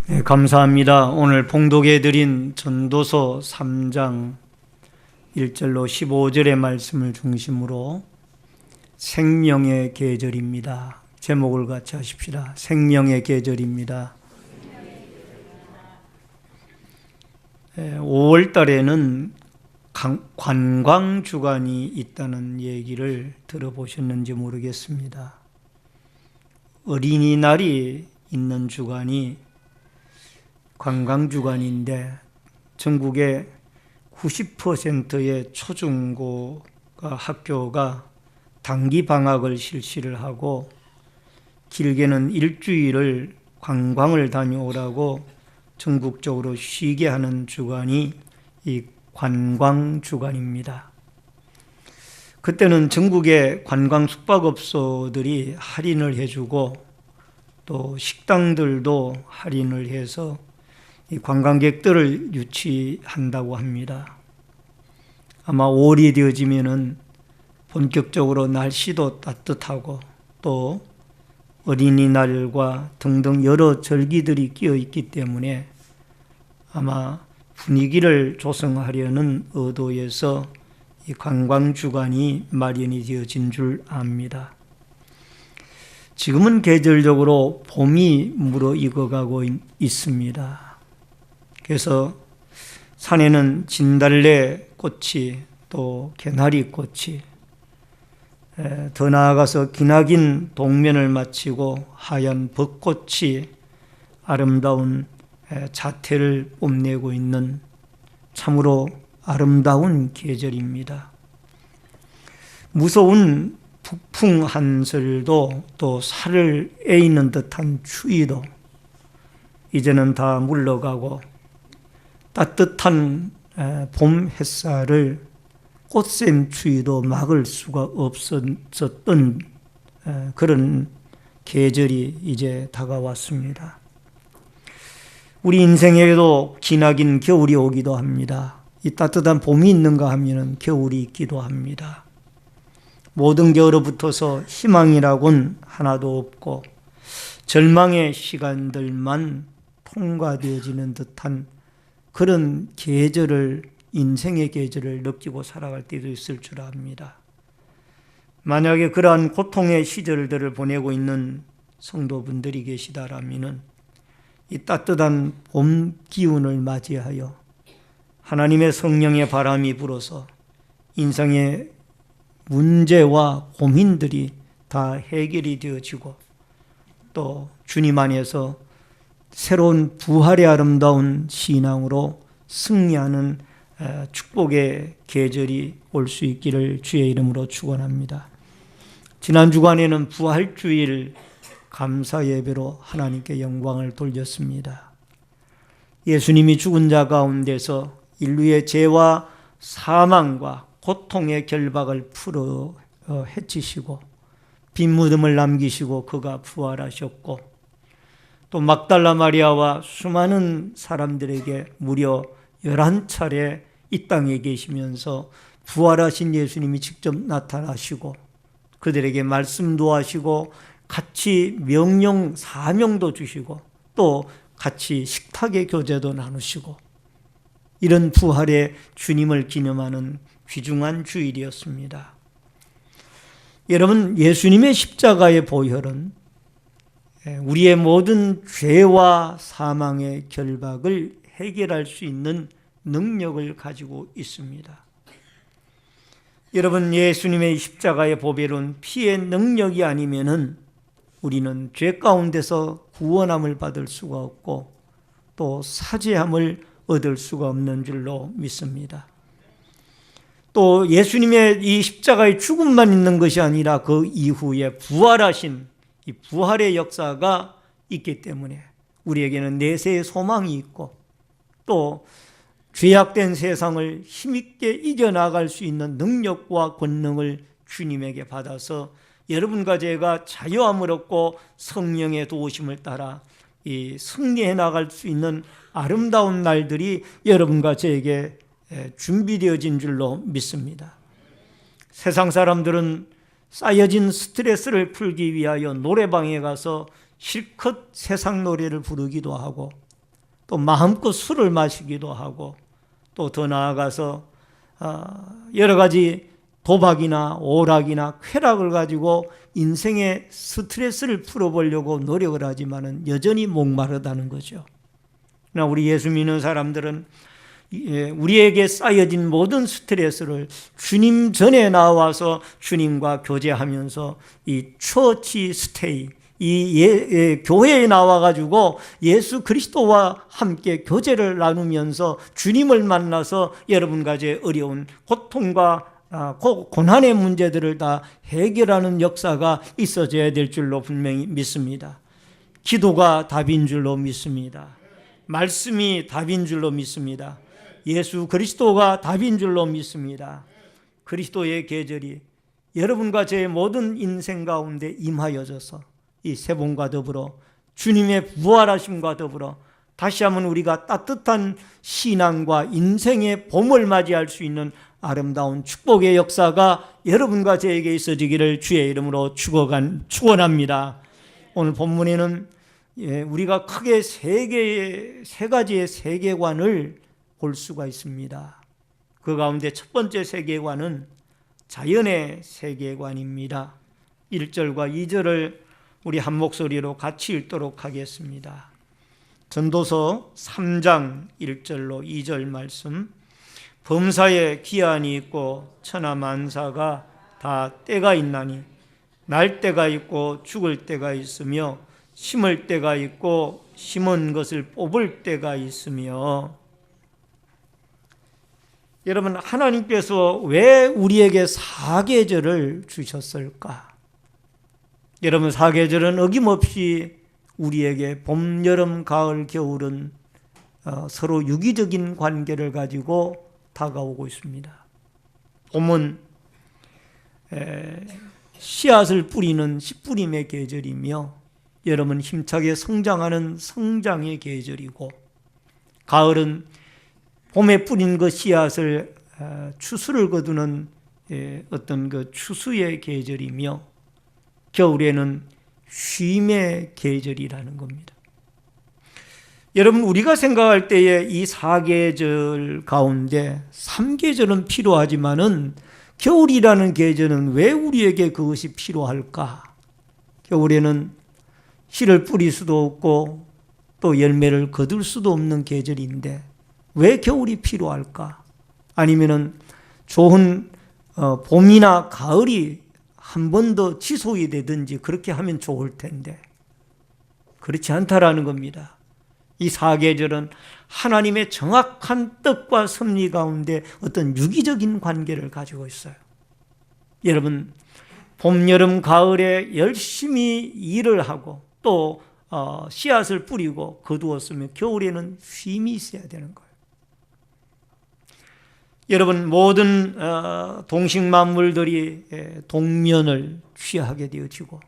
네, 감사합니다. 오늘 봉독해 드린 전도서 3장 1절로 15절의 말씀을 중심으로 생명의 계절입니다. 제목을 같이 하십시다. 생명의 계절입니다. 5월 달에는 관광 주간이 있다는 얘기를 들어보셨는지 모르겠습니다. 어린이날이 있는 주간이 관광 주간인데 전국의 90%의 초중고가 학교가 단기 방학을 실시를 하고 길게는 일주일을 관광을 다녀오라고 전국적으로 쉬게 하는 주간이 이 관광 주간입니다. 그때는 전국의 관광 숙박업소들이 할인을 해주고 또 식당들도 할인을 해서 이 관광객들을 유치한다고 합니다. 아마 5월이 되어지면은 본격적으로 날씨도 따뜻하고 또 어린이날과 등등 여러 절기들이 끼어 있기 때문에 아마 분위기를 조성하려는 의도에서 이 관광주간이 마련이 되어진 줄 압니다. 지금은 계절적으로 봄이 무르익어가고 있습니다. 그래서 산에는 진달래 꽃이 또 개나리 꽃이 더 나아가서 기나긴 동면을 마치고 하얀 벚꽃이 아름다운 자태를 뽐내고 있는 참으로 아름다운 계절입니다. 무서운 북풍 한설도 또 살을 에이는 듯한 추위도 이제는 다 물러가고 따뜻한 봄 햇살을 꽃샘 추위도 막을 수가 없었던 그런 계절이 이제 다가왔습니다. 우리 인생에도 기나긴 겨울이 오기도 합니다. 이 따뜻한 봄이 있는가 하면 겨울이 있기도 합니다. 모든 게 얼어붙어서 희망이라고는 하나도 없고 절망의 시간들만 통과되어지는 듯한 그런 계절을, 인생의 계절을 느끼고 살아갈 때도 있을 줄 압니다. 만약에 그러한 고통의 시절들을 보내고 있는 성도분들이 계시다라면 이 따뜻한 봄 기운을 맞이하여 하나님의 성령의 바람이 불어서 인생의 문제와 고민들이 다 해결이 되어지고 또 주님 안에서 새로운 부활의 아름다운 신앙으로 승리하는 축복의 계절이 올 수 있기를 주의 이름으로 축원합니다. 지난 주간에는 부활주일 감사 예배로 하나님께 영광을 돌렸습니다. 예수님이 죽은 자 가운데서 인류의 죄와 사망과 고통의 결박을 풀어 헤치시고 빈 무덤을 남기시고 그가 부활하셨고 또 막달라 마리아와 수많은 사람들에게 무려 11차례 이 땅에 계시면서 부활하신 예수님이 직접 나타나시고 그들에게 말씀도 하시고 같이 명령, 사명도 주시고 또 같이 식탁의 교제도 나누시고 이런 부활의 주님을 기념하는 귀중한 주일이었습니다. 여러분, 예수님의 십자가의 보혈은 우리의 모든 죄와 사망의 결박을 해결할 수 있는 능력을 가지고 있습니다. 여러분, 예수님의 십자가의 보혈은 피의 능력이 아니면은 우리는 죄 가운데서 구원함을 받을 수가 없고 또 사죄함을 얻을 수가 없는 줄로 믿습니다. 또 예수님의 이 십자가의 죽음만 있는 것이 아니라 그 이후에 부활하신 이 부활의 역사가 있기 때문에 우리에게는 내세의 소망이 있고 또 죄악된 세상을 힘있게 이겨나갈 수 있는 능력과 권능을 주님에게 받아서 여러분과 제가 자유함을 얻고 성령의 도우심을 따라 이 승리해 나갈 수 있는 아름다운 날들이 여러분과 저에게 준비되어진 줄로 믿습니다. 세상 사람들은 쌓여진 스트레스를 풀기 위하여 노래방에 가서 실컷 세상 노래를 부르기도 하고 또 마음껏 술을 마시기도 하고 또 더 나아가서 여러 가지 도박이나 오락이나 쾌락을 가지고 인생의 스트레스를 풀어보려고 노력을 하지만은 여전히 목마르다는 거죠. 그러나 우리 예수 믿는 사람들은 우리에게 쌓여진 모든 스트레스를 주님 전에 나와서 주님과 교제하면서 이 처치 스테이, 교회에 나와가지고 예수 그리스도와 함께 교제를 나누면서 주님을 만나서 여러분과 제 어려운 고통과 고난의 문제들을 다 해결하는 역사가 있어져야 될 줄로 분명히 믿습니다. 기도가 답인 줄로 믿습니다. 말씀이 답인 줄로 믿습니다. 예수 그리스도가 답인 줄로 믿습니다. 그리스도의 계절이 여러분과 제 모든 인생 가운데 임하여져서 이 세봄과 더불어 주님의 부활하심과 더불어 다시 한번 우리가 따뜻한 신앙과 인생의 봄을 맞이할 수 있는 아름다운 축복의 역사가 여러분과 저에게 있어지기를 주의 이름으로 축원합니다. 오늘 본문에는 우리가 크게 세 가지의 세계관을 볼 수가 있습니다. 그 가운데 첫 번째 세계관은 자연의 세계관입니다. 1절과 2절을 우리 한 목소리로 같이 읽도록 하겠습니다. 전도서 3장 1절로 2절 말씀. 범사에 기한이 있고 천하만사가 다 때가 있나니 날 때가 있고 죽을 때가 있으며 심을 때가 있고 심은 것을 뽑을 때가 있으며. 여러분, 하나님께서 왜 우리에게 사계절을 주셨을까? 여러분, 사계절은 어김없이 우리에게 봄, 여름, 가을, 겨울은 서로 유기적인 관계를 가지고 다가오고 있습니다. 봄은 씨앗을 뿌리는 씨뿌림의 계절이며 여름은 힘차게 성장하는 성장의 계절이고, 가을은 봄에 뿌린 그 씨앗을 추수를 거두는 어떤 그 추수의 계절이며, 겨울에는 쉼의 계절이라는 겁니다. 여러분, 우리가 생각할 때에 이 4계절 가운데 3계절은 필요하지만은 겨울이라는 계절은 왜 우리에게 그것이 필요할까? 겨울에는 씨를 뿌릴 수도 없고 또 열매를 거둘 수도 없는 계절인데 왜 겨울이 필요할까? 아니면은 좋은 봄이나 가을이 한 번 더 지속이 되든지 그렇게 하면 좋을 텐데 그렇지 않다라는 겁니다. 이 4계절은 하나님의 정확한 뜻과 섭리 가운데 어떤 유기적인 관계를 가지고 있어요. 여러분, 봄, 여름, 가을에 열심히 일을 하고 또 씨앗을 뿌리고 거두었으면 겨울에는 쉼이 있어야 되는 거예요. 여러분, 모든 동식만물들이 동면을 취하게 되어지고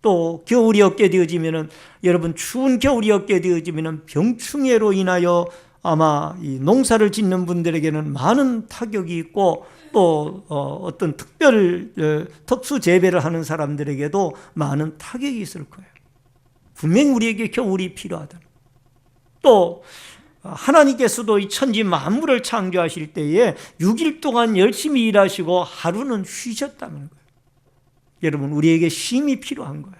또 겨울이 없게 되어지면은, 여러분, 추운 겨울이 없게 되어지면은 병충해로 인하여 아마 이 농사를 짓는 분들에게는 많은 타격이 있고 또 어떤 특수 재배를 하는 사람들에게도 많은 타격이 있을 거예요. 분명히 우리에게 겨울이 필요하다. 또 하나님께서도 이 천지 만물을 창조하실 때에 6일 동안 열심히 일하시고 하루는 쉬셨다는 거예요. 여러분, 우리에게 쉼이 필요한 거예요.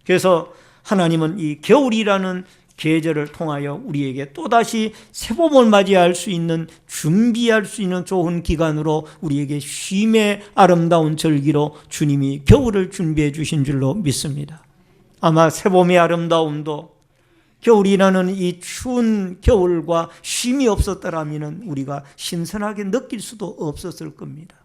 그래서 하나님은 이 겨울이라는 계절을 통하여 우리에게 또다시 새봄을 맞이할 수 있는, 준비할 수 있는 좋은 기간으로 우리에게 쉼의 아름다운 절기로 주님이 겨울을 준비해 주신 줄로 믿습니다. 아마 새봄의 아름다움도 겨울이라는 이 추운 겨울과 쉼이 없었더라면 우리가 신선하게 느낄 수도 없었을 겁니다.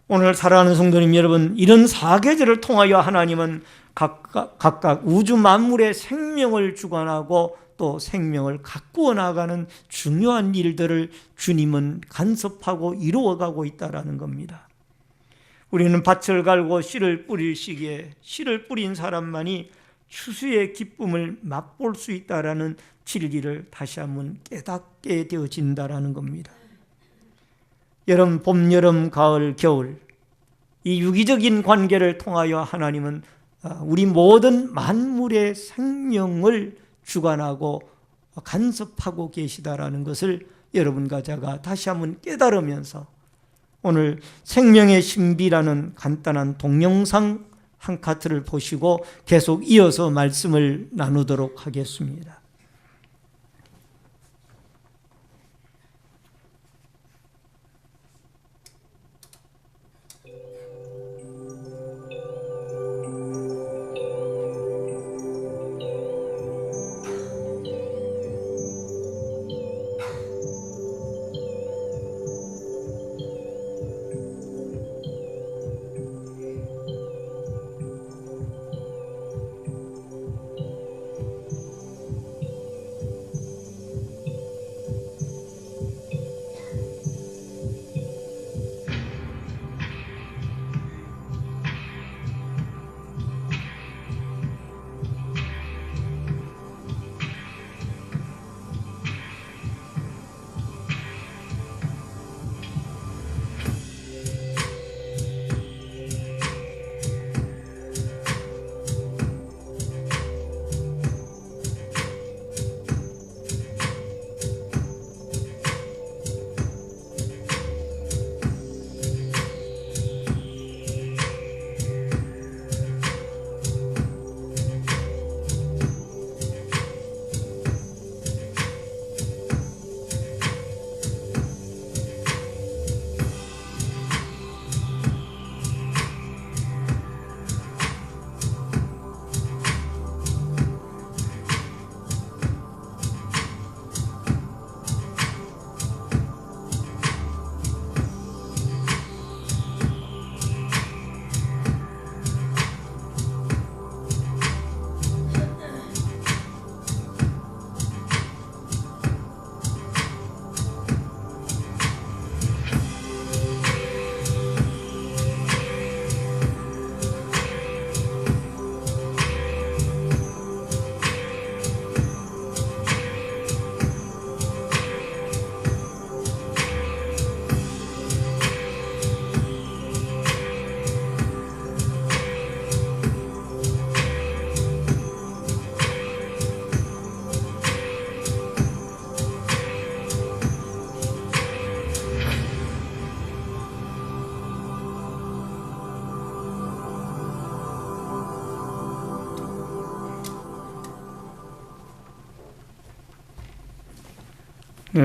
오늘 사랑하는 성도님 여러분, 이런 4계절을 통하여 하나님은 각각 우주 만물의 생명을 주관하고 또 생명을 가꾸어 나가는 중요한 일들을 주님은 간섭하고 이루어가고 있다는 겁니다. 우리는 밭을 갈고 씨를 뿌릴 시기에 씨를 뿌린 사람만이 추수의 기쁨을 맛볼 수 있다는 진리를 다시 한번 깨닫게 되어진다는 겁니다. 여름, 봄, 여름, 가을, 겨울, 이 유기적인 관계를 통하여 하나님은 우리 모든 만물의 생명을 주관하고 간섭하고 계시다라는 것을 여러분과 제가 다시 한번 깨달으면서 오늘 생명의 신비라는 간단한 동영상 한 카트를 보시고 계속 이어서 말씀을 나누도록 하겠습니다.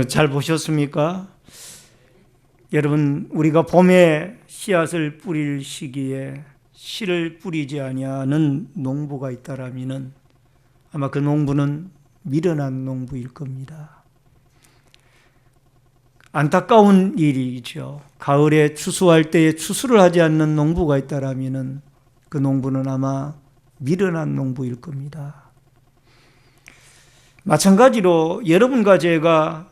잘 보셨습니까? 여러분, 우리가 봄에 씨앗을 뿌릴 시기에 씨를 뿌리지 아니하는 농부가 있다라면은 아마 그 농부는 미련한 농부일 겁니다. 안타까운 일이죠. 가을에 추수할 때에 추수를 하지 않는 농부가 있다라면은 그 농부는 아마 미련한 농부일 겁니다. 마찬가지로 여러분과 제가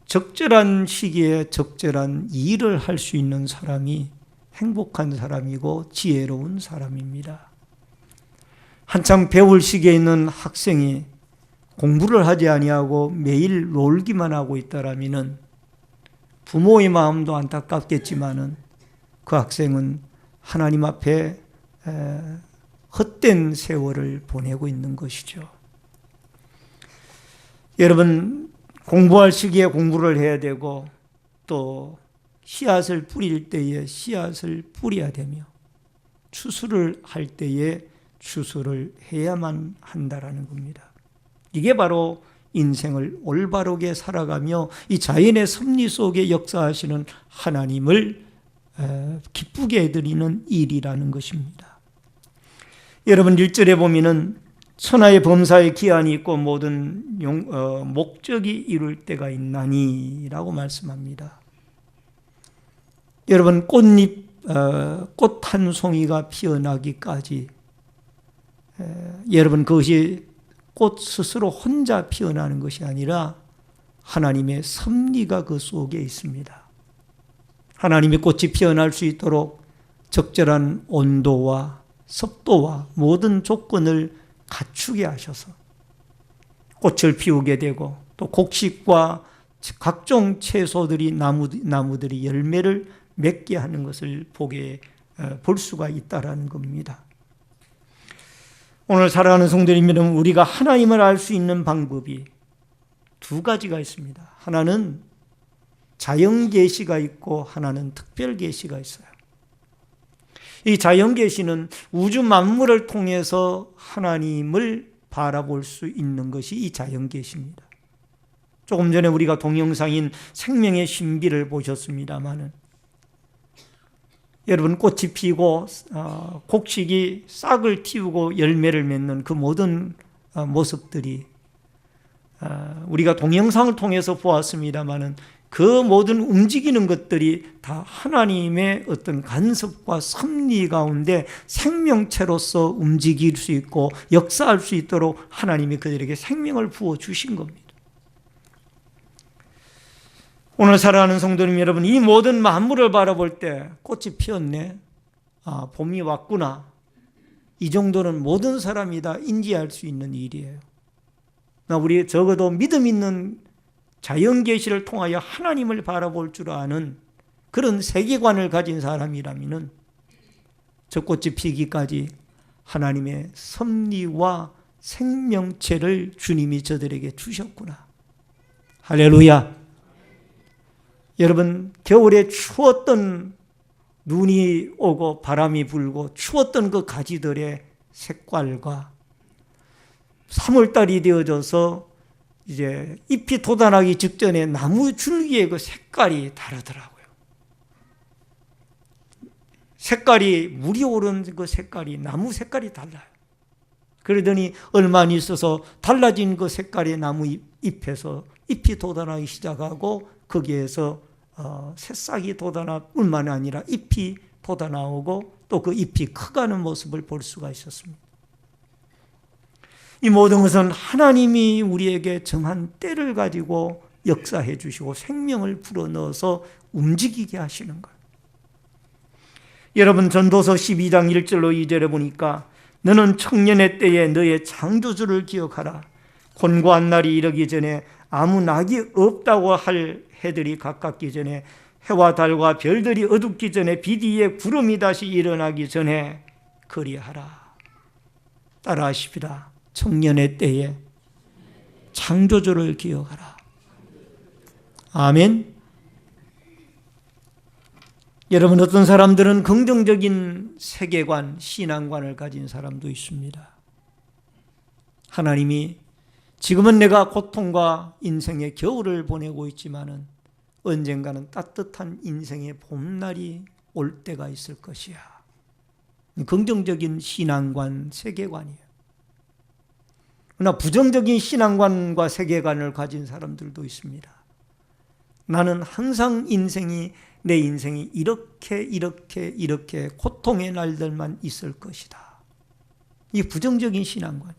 적절한 시기에 적절한 일을 할 수 있는 사람이 행복한 사람이고 지혜로운 사람입니다. 한참 배울 시기에 있는 학생이 공부를 하지 아니하고 매일 놀기만 하고 있다라면은 부모의 마음도 안타깝겠지만은 그 학생은 하나님 앞에 헛된 세월을 보내고 있는 것이죠. 여러분, 공부할 시기에 공부를 해야 되고 또 씨앗을 뿌릴 때에 씨앗을 뿌려야 되며 추수를 할 때에 추수를 해야만 한다라는 겁니다. 이게 바로 인생을 올바르게 살아가며 이 자연의 섭리 속에 역사하시는 하나님을 기쁘게 해드리는 일이라는 것입니다. 여러분, 1절에 보면은 천하의 범사에 기한이 있고 모든 목적이 이룰 때가 있나니 라고 말씀합니다. 여러분, 꽃 한 송이가 피어나기까지 여러분, 그것이 꽃 스스로 혼자 피어나는 것이 아니라 하나님의 섭리가 그 속에 있습니다. 하나님의 꽃이 피어날 수 있도록 적절한 온도와 습도와 모든 조건을 갖추게 하셔서 꽃을 피우게 되고 또 곡식과 각종 채소들이 나무들이 열매를 맺게 하는 것을 볼 수가 있다라는 겁니다. 오늘 살아가는 성도님들은 우리가 하나님을 알 수 있는 방법이 두 가지가 있습니다. 하나는 자연 계시가 있고 하나는 특별 계시가 있어요. 이 자연 계시는 우주 만물을 통해서 하나님을 바라볼 수 있는 것이 이 자연 계시입니다. 조금 전에 우리가 동영상인 생명의 신비를 보셨습니다마는 여러분, 꽃이 피고 곡식이 싹을 틔우고 열매를 맺는 그 모든 모습들이 우리가 동영상을 통해서 보았습니다마는 그 모든 움직이는 것들이 다 하나님의 어떤 간섭과 섭리 가운데 생명체로서 움직일 수 있고 역사할 수 있도록 하나님이 그들에게 생명을 부어주신 겁니다. 오늘 살아가는 성도님 여러분, 이 모든 만물을 바라볼 때 꽃이 피었네, 봄이 왔구나, 이 정도는 모든 사람이 다 인지할 수 있는 일이에요. 우리 적어도 믿음 있는 자연 계시를 통하여 하나님을 바라볼 줄 아는 그런 세계관을 가진 사람이라면 저 꽃이 피기까지 하나님의 섭리와 생명체를 주님이 저들에게 주셨구나. 할렐루야. 여러분, 겨울에 추웠던 눈이 오고 바람이 불고 추웠던 그 가지들의 색깔과 3월달이 되어져서 이제 잎이 돋아나기 직전에 나무 줄기의 그 색깔이 다르더라고요. 색깔이, 물이 오른 그 색깔이, 나무 색깔이 달라요. 그러더니 얼마 안 있어서 달라진 그 색깔의 나무 잎에서 잎이 돋아나기 시작하고 거기에서 새싹이 돋아나 뿐만 아니라 잎이 돋아나오고 또 그 잎이 커가는 모습을 볼 수가 있었습니다. 이 모든 것은 하나님이 우리에게 정한 때를 가지고 역사해 주시고 생명을 불어넣어서 움직이게 하시는 거예요. 여러분, 전도서 12장 1절로 2절에 보니까 너는 청년의 때에 너의 창조주를 기억하라. 곤고한 날이 이르기 전에 아무 낙이 없다고 할 해들이 가깝기 전에 해와 달과 별들이 어둡기 전에 빛 위에 구름이 다시 일어나기 전에 그리하라. 따라하십시다. 청년의 때에 창조주를 기억하라. 아멘. 여러분, 어떤 사람들은 긍정적인 세계관, 신앙관을 가진 사람도 있습니다. 하나님이 지금은 내가 고통과 인생의 겨울을 보내고 있지만은 언젠가는 따뜻한 인생의 봄날이 올 때가 있을 것이야. 긍정적인 신앙관, 세계관이에요. 그러나 부정적인 신앙관과 세계관을 가진 사람들도 있습니다. 나는 항상 내 인생이 이렇게 고통의 날들만 있을 것이다. 이 부정적인 신앙관.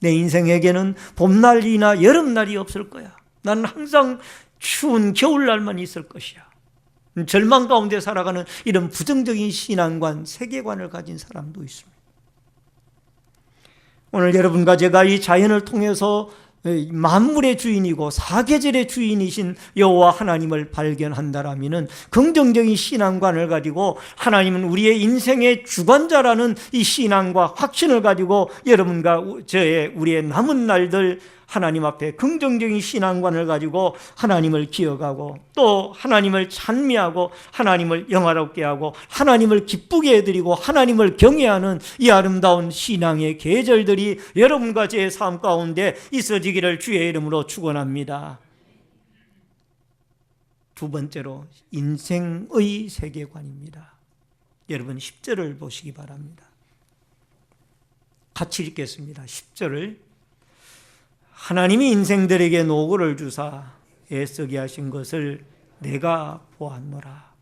내 인생에게는 봄날이나 여름날이 없을 거야. 나는 항상 추운 겨울날만 있을 것이야. 절망 가운데 살아가는 이런 부정적인 신앙관, 세계관을 가진 사람도 있습니다. 오늘 여러분과 제가 이 자연을 통해서 만물의 주인이고 사계절의 주인이신 여호와 하나님을 발견한다라면 긍정적인 신앙관을 가지고 하나님은 우리의 인생의 주관자라는 이 신앙과 확신을 가지고 여러분과 우리의 남은 날들 하나님 앞에 긍정적인 신앙관을 가지고 하나님을 기억하고 또 하나님을 찬미하고 하나님을 영화롭게 하고 하나님을 기쁘게 해드리고 하나님을 경외하는 이 아름다운 신앙의 계절들이 여러분과 제 삶 가운데 있어지기를 주의 이름으로 축원합니다. 두 번째로 인생의 세계관입니다. 여러분 10절을 보시기 바랍니다. 같이 읽겠습니다. 10절을 하나님이 인생들에게 노고를 주사 애쓰게 하신 것을 내가 보았노라.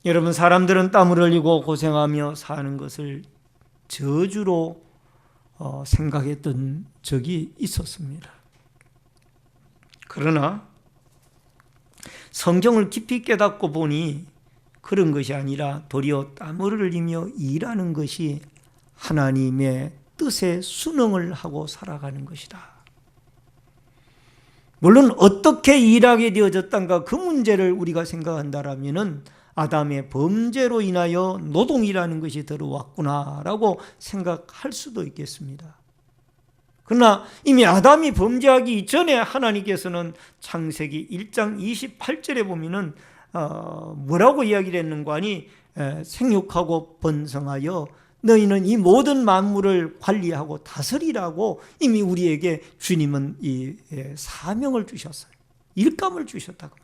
여러분, 사람들은 땀을 흘리고 고생하며 사는 것을 저주로 생각했던 적이 있었습니다. 그러나 성경을 깊이 깨닫고 보니 그런 것이 아니라 도리어 땀을 흘리며 일하는 것이 하나님의 뜻에 순응을 하고 살아가는 것이다. 물론 어떻게 일하게 되어졌던가 그 문제를 우리가 생각한다라면은 아담의 범죄로 인하여 노동이라는 것이 들어왔구나라고 생각할 수도 있겠습니다. 그러나 이미 아담이 범죄하기 이전에 하나님께서는 창세기 1장 28절에 보면은 뭐라고 이야기를 했는가 하니 생육하고 번성하여 너희는 이 모든 만물을 관리하고 다스리라고 이미 우리에게 주님은 이 사명을 주셨어요. 일감을 주셨다고.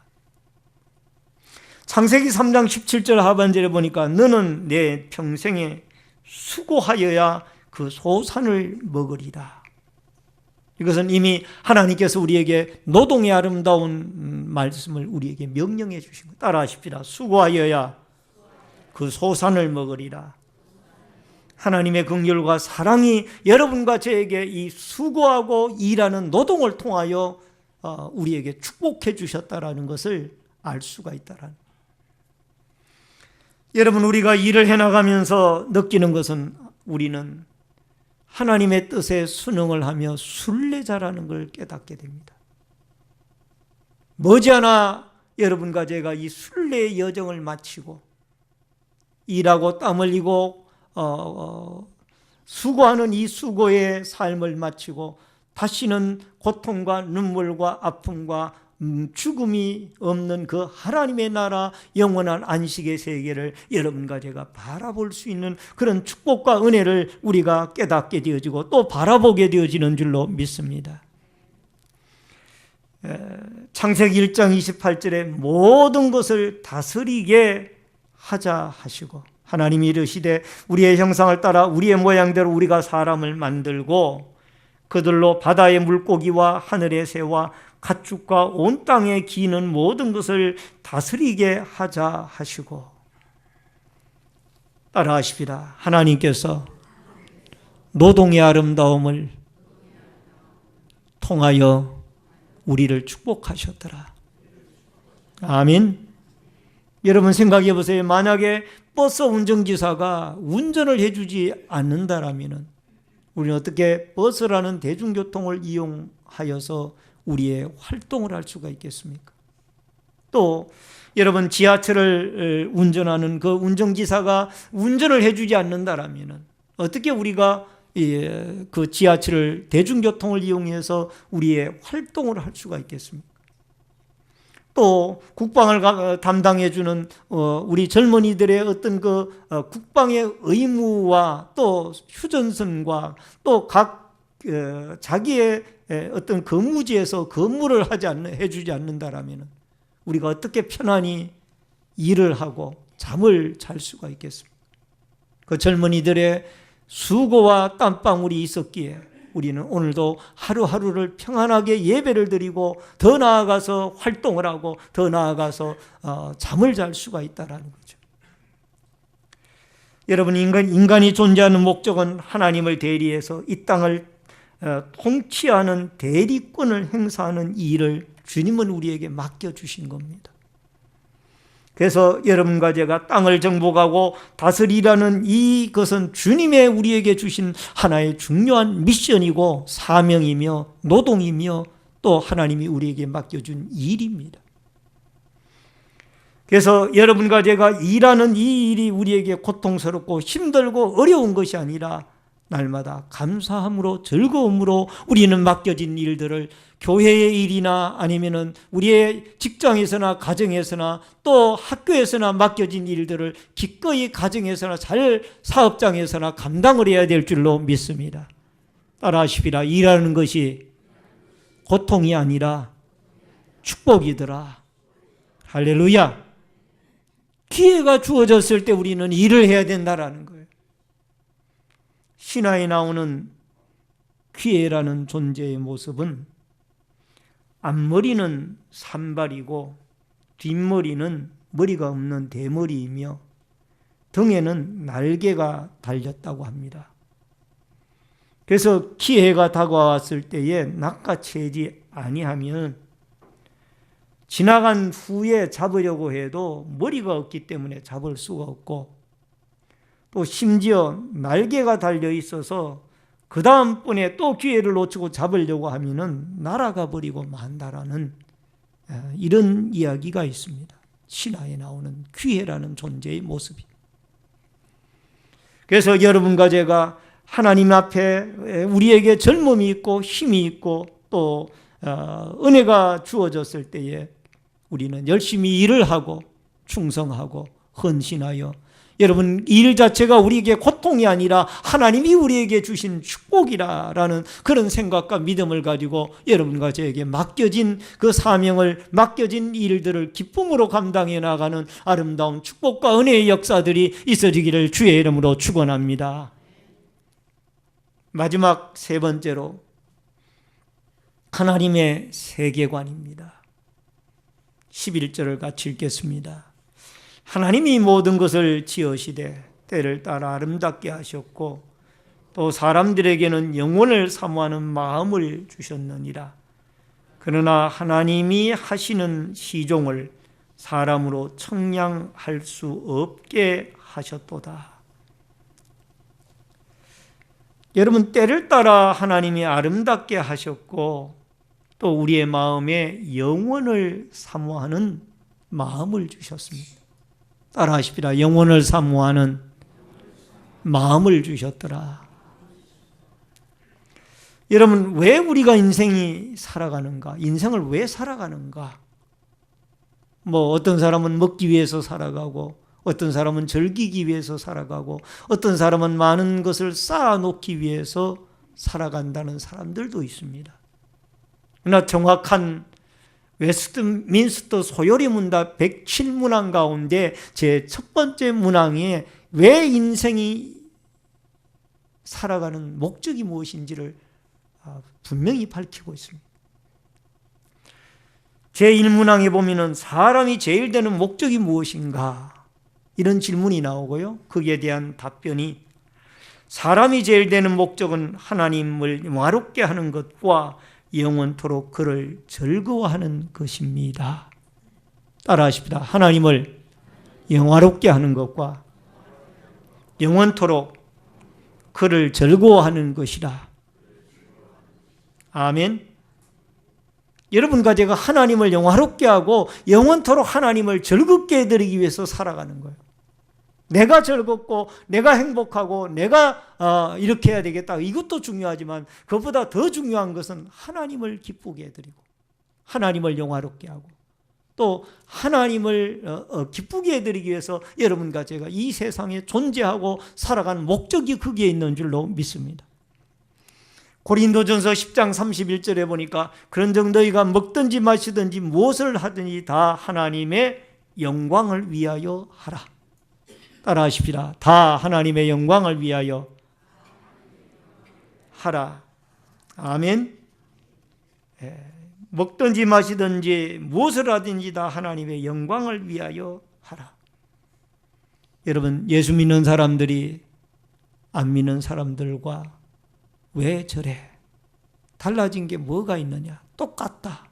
창세기 3장 17절 하반절에 보니까 너는 내 평생에 수고하여야 그 소산을 먹으리라. 이것은 이미 하나님께서 우리에게 노동의 아름다운 말씀을 우리에게 명령해 주신 것. 따라하십시다. 수고하여야 그 소산을 먹으리라. 하나님의 긍휼과 사랑이 여러분과 저에게 이 수고하고 일하는 노동을 통하여 우리에게 축복해 주셨다라는 것을 알 수가 있다라는. 여러분, 우리가 일을 해나가면서 느끼는 것은 우리는 하나님의 뜻에 순응을 하며 순례자라는 걸 깨닫게 됩니다. 머지않아 여러분과 제가 이 순례의 여정을 마치고 일하고 땀 흘리고 수고하는 이 수고의 삶을 마치고 다시는 고통과 눈물과 아픔과 죽음이 없는 그 하나님의 나라 영원한 안식의 세계를 여러분과 제가 바라볼 수 있는 그런 축복과 은혜를 우리가 깨닫게 되어지고 또 바라보게 되어지는 줄로 믿습니다. 창세기 1장 28절에 모든 것을 다스리게 하자 하시고 하나님이 이르시되 우리의 형상을 따라 우리의 모양대로 우리가 사람을 만들고 그들로 바다의 물고기와 하늘의 새와 가축과 온 땅에 기는 모든 것을 다스리게 하자 하시고. 따라하십시다. 하나님께서 노동의 아름다움을 통하여 우리를 축복하셨더라. 아멘. 여러분 생각해 보세요. 만약에 버스 운전기사가 운전을 해주지 않는다라면 우리는 어떻게 버스라는 대중교통을 이용하여서 우리의 활동을 할 수가 있겠습니까? 또 여러분 지하철을 운전하는 그 운전기사가 운전을 해주지 않는다라면 어떻게 우리가 그 지하철을 대중교통을 이용해서 우리의 활동을 할 수가 있겠습니까? 또 국방을 담당해주는 우리 젊은이들의 어떤 그 국방의 의무와 또 휴전선과 또 각 자기의 어떤 근무지에서 근무를 해주지 않는다라면 우리가 어떻게 편안히 일을 하고 잠을 잘 수가 있겠습니까? 그 젊은이들의 수고와 땀방울이 있었기에 우리는 오늘도 하루하루를 평안하게 예배를 드리고 더 나아가서 활동을 하고 더 나아가서 잠을 잘 수가 있다는 거죠. 여러분, 인간이 존재하는 목적은 하나님을 대리해서 이 땅을 통치하는 대리권을 행사하는 일을 주님은 우리에게 맡겨주신 겁니다. 그래서 여러분과 제가 땅을 정복하고 다스리라는 이것은 주님의 우리에게 주신 하나의 중요한 미션이고 사명이며 노동이며 또 하나님이 우리에게 맡겨준 일입니다. 그래서 여러분과 제가 일하는 이 일이 우리에게 고통스럽고 힘들고 어려운 것이 아니라 날마다 감사함으로 즐거움으로 우리는 맡겨진 일들을 교회의 일이나 아니면은 우리의 직장에서나 가정에서나 또 학교에서나 맡겨진 일들을 기꺼이 가정에서나 잘 사업장에서나 감당을 해야 될 줄로 믿습니다. 따라하십시다. 일하는 것이 고통이 아니라 축복이더라. 할렐루야. 기회가 주어졌을 때 우리는 일을 해야 된다라는 거예요. 신화에 나오는 기회라는 존재의 모습은 앞머리는 산발이고 뒷머리는 머리가 없는 대머리이며 등에는 날개가 달렸다고 합니다. 그래서 기회가 다가왔을 때에 낚아채지 아니하면 지나간 후에 잡으려고 해도 머리가 없기 때문에 잡을 수가 없고 또 심지어 날개가 달려 있어서 그 다음번에 또 기회를 놓치고 잡으려고 하면은 날아가 버리고 만다라는 이런 이야기가 있습니다. 신화에 나오는 귀해라는 존재의 모습이. 그래서 여러분과 제가 하나님 앞에 우리에게 젊음이 있고 힘이 있고 또 은혜가 주어졌을 때에 우리는 열심히 일을 하고 충성하고 헌신하여, 여러분, 일 자체가 우리에게 고통이 아니라 하나님이 우리에게 주신 축복이라는 그런 생각과 믿음을 가지고 여러분과 저에게 맡겨진 그 사명을, 맡겨진 일들을 기쁨으로 감당해 나가는 아름다운 축복과 은혜의 역사들이 있어지기를 주의 이름으로 축원합니다. 마지막 세 번째로 하나님의 세계관입니다. 11절을 같이 읽겠습니다. 하나님이 모든 것을 지으시되 때를 따라 아름답게 하셨고 또 사람들에게는 영원을 사모하는 마음을 주셨느니라. 그러나 하나님이 하시는 시종을 사람으로 청량할 수 없게 하셨도다. 여러분, 때를 따라 하나님이 아름답게 하셨고 또 우리의 마음에 영원을 사모하는 마음을 주셨습니다. 따라하십시다. 영원을 사모하는 마음을 주셨더라. 여러분, 왜 우리가 인생이 살아가는가? 인생을 왜 살아가는가? 어떤 사람은 먹기 위해서 살아가고, 어떤 사람은 즐기기 위해서 살아가고, 어떤 사람은 많은 것을 쌓아놓기 위해서 살아간다는 사람들도 있습니다. 그러나 정확한 웨스트민스터 소요리 문답 107문항 가운데 제 첫 번째 문항에 왜 인생이 살아가는 목적이 무엇인지를 분명히 밝히고 있습니다. 제 1문항에 보면은 사람이 제일 되는 목적이 무엇인가? 이런 질문이 나오고요. 거기에 대한 답변이 사람이 제일 되는 목적은 하나님을 영화롭게 하는 것과 영원토록 그를 즐거워하는 것입니다. 따라하십시다. 하나님을 영화롭게 하는 것과 영원토록 그를 즐거워하는 것이라. 아멘. 여러분과 제가 하나님을 영화롭게 하고 영원토록 하나님을 즐겁게 해드리기 위해서 살아가는 거예요. 내가 즐겁고 내가 행복하고 내가 이렇게 해야 되겠다, 이것도 중요하지만 그것보다 더 중요한 것은 하나님을 기쁘게 해드리고 하나님을 영화롭게 하고 또 하나님을 기쁘게 해드리기 위해서 여러분과 제가 이 세상에 존재하고 살아가는 목적이 거기에 있는 줄로 믿습니다. 고린도전서 10장 31절에 보니까 그런즉 너희가 먹든지 마시든지 무엇을 하든지 다 하나님의 영광을 위하여 하라. 따라하십시다. 다 하나님의 영광을 위하여 하라. 아멘. 먹든지 마시든지 무엇을 하든지 다 하나님의 영광을 위하여 하라. 여러분, 예수 믿는 사람들이 안 믿는 사람들과 왜 저래? 달라진 게 뭐가 있느냐? 똑같다.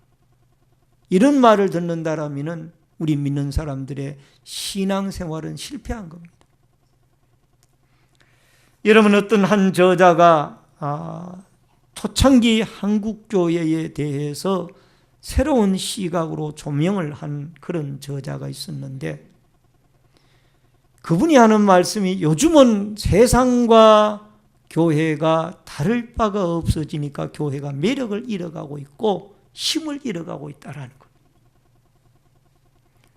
이런 말을 듣는다라면 우리 믿는 사람들의 신앙생활은 실패한 겁니다. 여러분, 어떤 한 저자가 초창기 한국교회에 대해서 새로운 시각으로 조명을 한 그런 저자가 있었는데, 그분이 하는 말씀이 요즘은 세상과 교회가 다를 바가 없어지니까 교회가 매력을 잃어가고 있고 힘을 잃어가고 있다라는 거예요.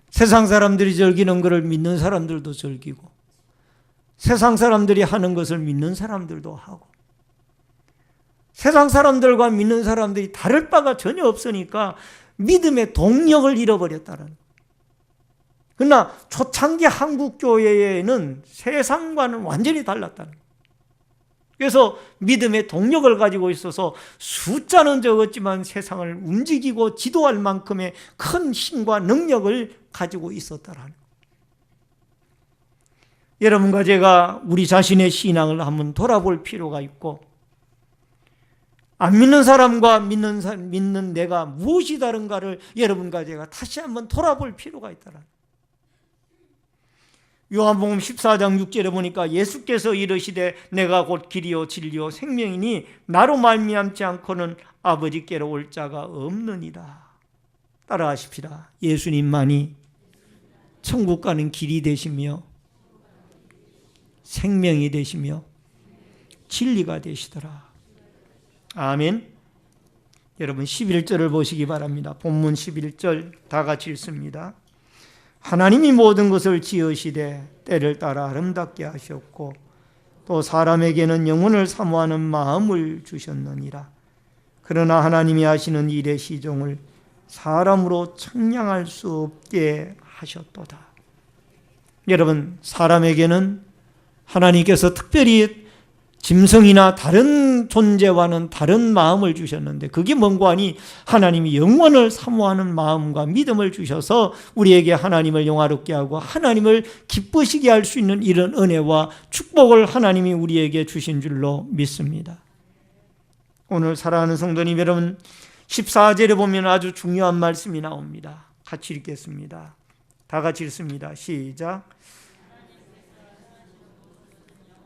세상 사람들이 즐기는 것을 믿는 사람들도 즐기고 세상 사람들이 하는 것을 믿는 사람들도 하고 세상 사람들과 믿는 사람들이 다를 바가 전혀 없으니까 믿음의 동력을 잃어버렸다는 거예요. 그러나 초창기 한국교회에는 세상과는 완전히 달랐다는 거예요. 그래서 믿음의 동력을 가지고 있어서 숫자는 적었지만 세상을 움직이고 지도할 만큼의 큰 힘과 능력을 가지고 있었다라는 거예요. 여러분과 제가 우리 자신의 신앙을 한번 돌아볼 필요가 있고, 안 믿는 사람과 믿는 내가 무엇이 다른가를 여러분과 제가 다시 한번 돌아볼 필요가 있다라는 거예요. 요한복음 14장 6절에 보니까 예수께서 이르시되 내가 곧 길이요 진리요 생명이니 나로 말미암지 않고는 아버지께로 올 자가 없느니라. 따라하십시다. 예수님만이 천국 가는 길이 되시며 생명이 되시며 진리가 되시더라. 아멘. 여러분 11절을 보시기 바랍니다. 본문 11절 다 같이 읽습니다. 하나님이 모든 것을 지으시되 때를 따라 아름답게 하셨고 또 사람에게는 영혼을 사모하는 마음을 주셨느니라. 그러나 하나님이 하시는 일의 시종을 사람으로 측량할 수 없게 하셨도다. 여러분, 사람에게는 하나님께서 특별히 짐승이나 다른 존재와는 다른 마음을 주셨는데 그게 뭔고 하니 하나님이 영원을 사모하는 마음과 믿음을 주셔서 우리에게 하나님을 영화롭게 하고 하나님을 기쁘시게 할 수 있는 이런 은혜와 축복을 하나님이 우리에게 주신 줄로 믿습니다. 오늘 사랑하는 성도님 여러분, 14절에 보면 아주 중요한 말씀이 나옵니다. 같이 읽겠습니다. 다 같이 읽습니다. 시작.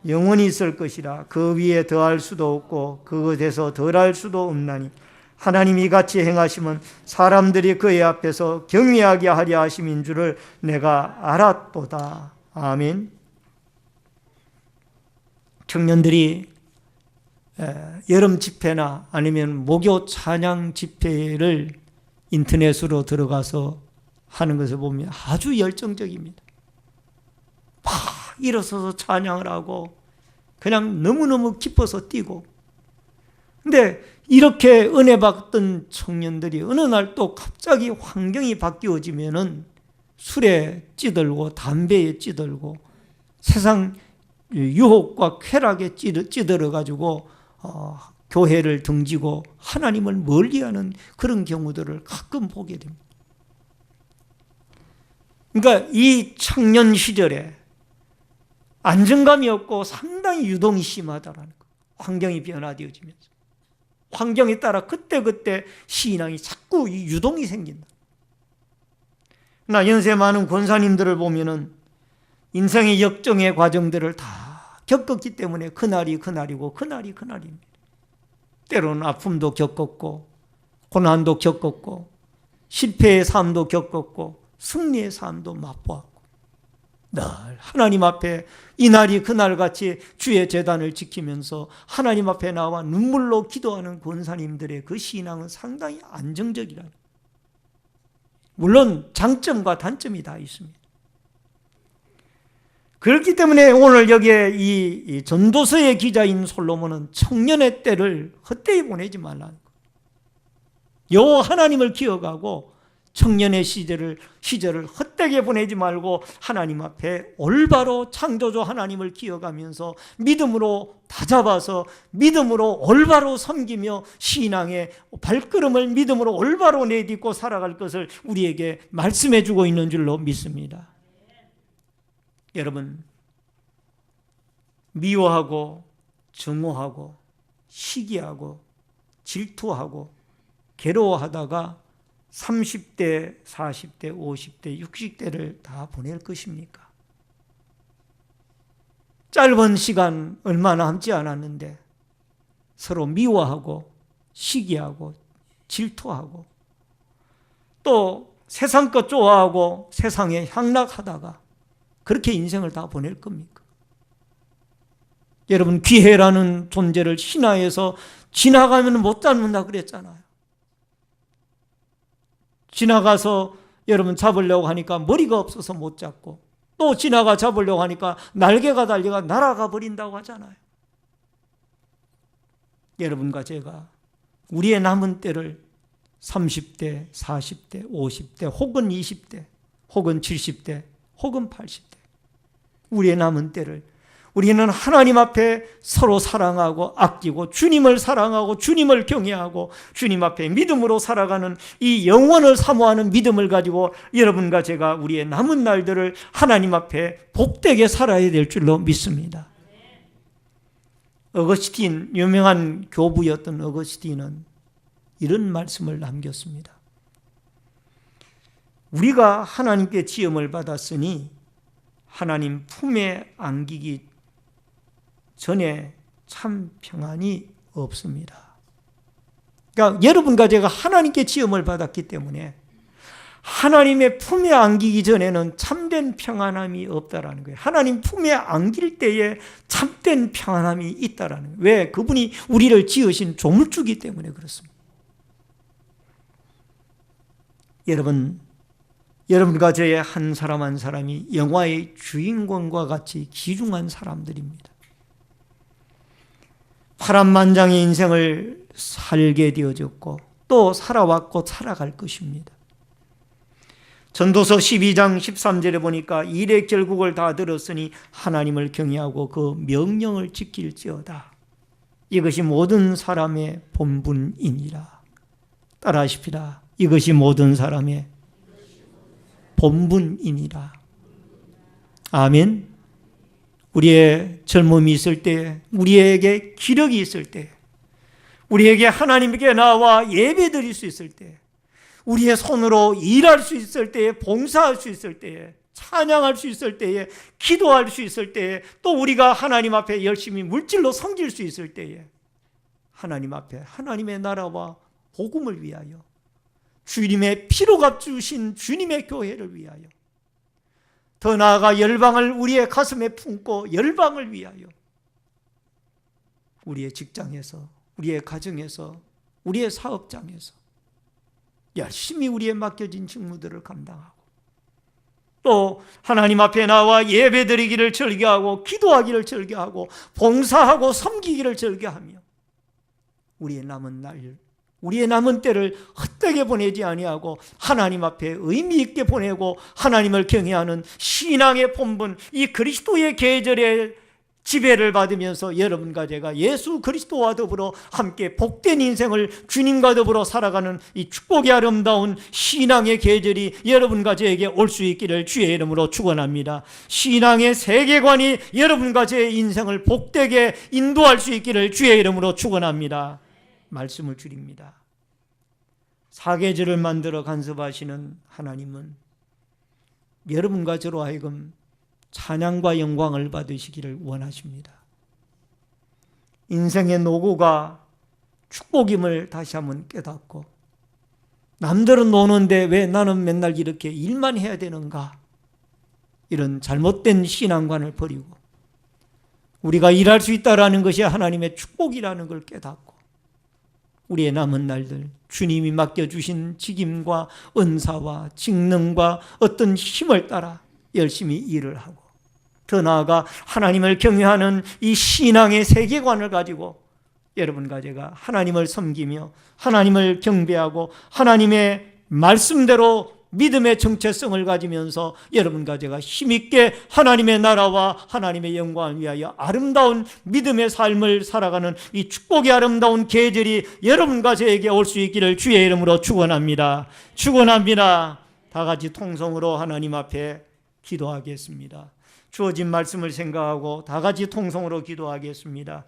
영원히 있을 것이라 그 위에 더할 수도 없고 그것에서 덜할 수도 없나니 하나님이 같이 행하심은 사람들이 그의 앞에서 경외하게 하려 하심인 줄을 내가 알았도다. 아멘. 청년들이 여름 집회나 아니면 목요 찬양 집회를 인터넷으로 들어가서 하는 것을 보면 아주 열정적입니다. 막 일어서서 찬양을 하고 그냥 너무너무 기뻐서 뛰고, 근데 이렇게 은혜 받던 청년들이 어느 날 또 갑자기 환경이 바뀌어지면은 술에 찌들고 담배에 찌들고 세상 유혹과 쾌락에 찌들어 가지고 교회를 등지고 하나님을 멀리하는 그런 경우들을 가끔 보게 됩니다. 그러니까 이 청년 시절에 안정감이 없고 상당히 유동이 심하다라는 거. 환경이 변화되어지면서 환경에 따라 그때그때 신앙이 자꾸 이 유동이 생긴다. 나 연세 많은 권사님들을 보면은 인생의 역정의 과정들을 다 겪었기 때문에 그날이 그날이고 그날이 그날입니다. 때로는 아픔도 겪었고 고난도 겪었고 실패의 삶도 겪었고 승리의 삶도 맛보았고 늘 하나님 앞에 이날이 그날같이 주의 제단을 지키면서 하나님 앞에 나와 눈물로 기도하는 권사님들의 그 신앙은 상당히 안정적이라는, 물론 장점과 단점이 다 있습니다. 그렇기 때문에 오늘 여기에 이 전도서의 기자인 솔로몬은 청년의 때를 헛되이 보내지 말라는 거예요. 여호와 하나님을 기억하고 청년의 시절을 헛되게 보내지 말고 하나님 앞에 올바로 창조주 하나님을 기억하면서 믿음으로 다잡아서 믿음으로 올바로 섬기며 신앙의 발걸음을 믿음으로 올바로 내딛고 살아갈 것을 우리에게 말씀해 주고 있는 줄로 믿습니다. 여러분, 미워하고 증오하고 시기하고 질투하고 괴로워하다가 30대, 40대, 50대, 60대를 다 보낼 것입니까? 짧은 시간 얼마 남지 않았는데 서로 미워하고 시기하고 질투하고 또 세상 것 좋아하고 세상에 향락하다가 그렇게 인생을 다 보낼 겁니까? 여러분, 기회라는 존재를 신화에서 지나가면 못 잡는다 그랬잖아요. 지나가서 여러분 잡으려고 하니까 머리가 없어서 못 잡고 또 지나가 잡으려고 하니까 날개가 달려가 날아가 버린다고 하잖아요. 여러분과 제가 우리의 남은 때를 30대, 40대, 50대 혹은 20대 혹은 70대 혹은 80대 우리의 남은 때를 우리는 하나님 앞에 서로 사랑하고 아끼고 주님을 사랑하고 주님을 경외하고 주님 앞에 믿음으로 살아가는 이 영원을 사모하는 믿음을 가지고 여러분과 제가 우리의 남은 날들을 하나님 앞에 복되게 살아야 될 줄로 믿습니다. 어거스틴, 유명한 교부였던 어거스틴은 이런 말씀을 남겼습니다. 우리가 하나님께 지음을 받았으니 하나님 품에 안기기 전에 참 평안이 없습니다. 그러니까 여러분과 제가 하나님께 지음을 받았기 때문에 하나님의 품에 안기기 전에는 참된 평안함이 없다라는 거예요. 하나님 품에 안길 때에 참된 평안함이 있다라는 거예요. 왜? 그분이 우리를 지으신 조물주기 때문에 그렇습니다. 여러분과 저의 한 사람 한 사람이 영화의 주인공과 같이 귀중한 사람들입니다. 파란만장의 인생을 살게 되어졌고 또 살아왔고 살아갈 것입니다. 전도서 12장 13절에 보니까 일액절국을 다 들었으니 하나님을 경외하고 그 명령을 지킬지어다. 이것이 모든 사람의 본분이니라. 따라하십시다. 이것이 모든 사람의 본분이니라. 아멘. 우리의 젊음이 있을 때, 우리에게 기력이 있을 때, 우리에게 하나님께 나와 예배 드릴 수 있을 때, 우리의 손으로 일할 수 있을 때에, 봉사할 수 있을 때에, 찬양할 수 있을 때에, 기도할 수 있을 때에, 또 우리가 하나님 앞에 열심히 물질로 섬길 수 있을 때에 하나님 앞에 하나님의 나라와 복음을 위하여, 주님의 피로 값주신 주님의 교회를 위하여, 더 나아가 열방을 우리의 가슴에 품고 열방을 위하여 우리의 직장에서, 우리의 가정에서, 우리의 사업장에서 열심히 우리의 맡겨진 직무들을 감당하고, 또 하나님 앞에 나와 예배드리기를 즐겨하고 기도하기를 즐겨하고 봉사하고 섬기기를 즐겨하며 우리의 남은 날, 우리의 남은 때를 헛되게 보내지 아니하고 하나님 앞에 의미 있게 보내고 하나님을 경외하는 신앙의 본분, 이 그리스도의 계절의 지배를 받으면서 여러분과 제가 예수 그리스도와 더불어 함께 복된 인생을 주님과 더불어 살아가는 이 축복의 아름다운 신앙의 계절이 여러분과 저에게 올 수 있기를 주의 이름으로 축원합니다. 신앙의 세계관이 여러분과 제 인생을 복되게 인도할 수 있기를 주의 이름으로 축원합니다. 말씀을 드립니다. 사계절을 만들어 간섭하시는 하나님은 여러분과 저로 하여금 찬양과 영광을 받으시기를 원하십니다. 인생의 노고가 축복임을 다시 한번 깨닫고, 남들은 노는데 왜 나는 맨날 이렇게 일만 해야 되는가, 이런 잘못된 신앙관을 버리고 우리가 일할 수 있다는 것이 하나님의 축복이라는 걸 깨닫고 우리의 남은 날들 주님이 맡겨주신 직임과 은사와 직능과 어떤 힘을 따라 열심히 일을 하고, 더 나아가 하나님을 경외하는 이 신앙의 세계관을 가지고 여러분과 제가 하나님을 섬기며 하나님을 경배하고 하나님의 말씀대로 믿음의 정체성을 가지면서 여러분과 제가 힘있게 하나님의 나라와 하나님의 영광을 위하여 아름다운 믿음의 삶을 살아가는 이 축복의 아름다운 계절이 여러분과 저에게 올 수 있기를 주의 이름으로 축원합니다. 축원합니다. 다 같이 통성으로 하나님 앞에 기도하겠습니다. 주어진 말씀을 생각하고 다 같이 통성으로 기도하겠습니다.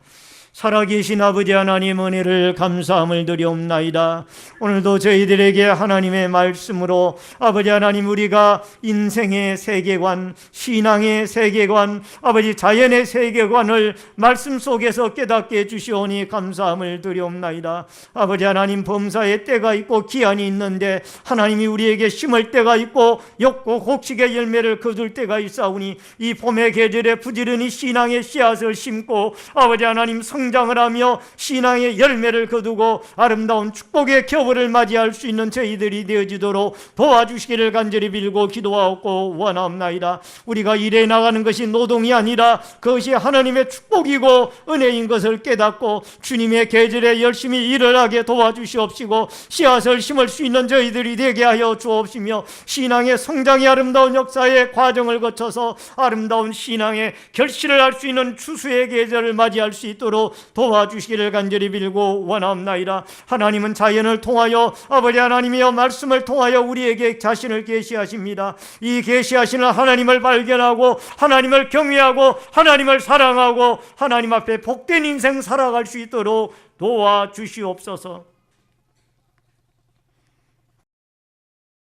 살아계신 아버지 하나님, 은혜를 감사함을 드리옵나이다. 오늘도 저희들에게 하나님의 말씀으로 아버지 하나님, 우리가 인생의 세계관, 신앙의 세계관, 아버지 자연의 세계관을 말씀 속에서 깨닫게 해주시오니 감사함을 드리옵나이다. 아버지 하나님, 범사의 때가 있고 기한이 있는데 하나님이 우리에게 심을 때가 있고 욕고 곡식의 열매를 거둘 때가 있사오니 이 봄의 계절에 부지런히 신앙의 씨앗을 심고 아버지 하나님 성장을 하며 신앙의 열매를 거두고 아름다운 축복의 겨울을 맞이할 수 있는 저희들이 되어지도록 도와주시기를 간절히 빌고 기도하고 원하옵나이다. 우리가 일해 나가는 것이 노동이 아니라 그것이 하나님의 축복이고 은혜인 것을 깨닫고 주님의 계절에 열심히 일을 하게 도와주시옵시고 씨앗을 심을 수 있는 저희들이 되게 하여 주옵시며 신앙의 성장의 아름다운 역사의 과정을 거쳐서 아름다운 신앙의 결실을 할 수 있는 추수의 계절을 맞이할 수 있도록 도와주시기를 간절히 빌고 원하옵나이다. 하나님은 자연을 통하여 아버지 하나님이여 말씀을 통하여 우리에게 자신을 계시하십니다. 이 계시하시는 하나님을 발견하고 하나님을 경외하고 하나님을 사랑하고 하나님 앞에 복된 인생 살아갈 수 있도록 도와주시옵소서.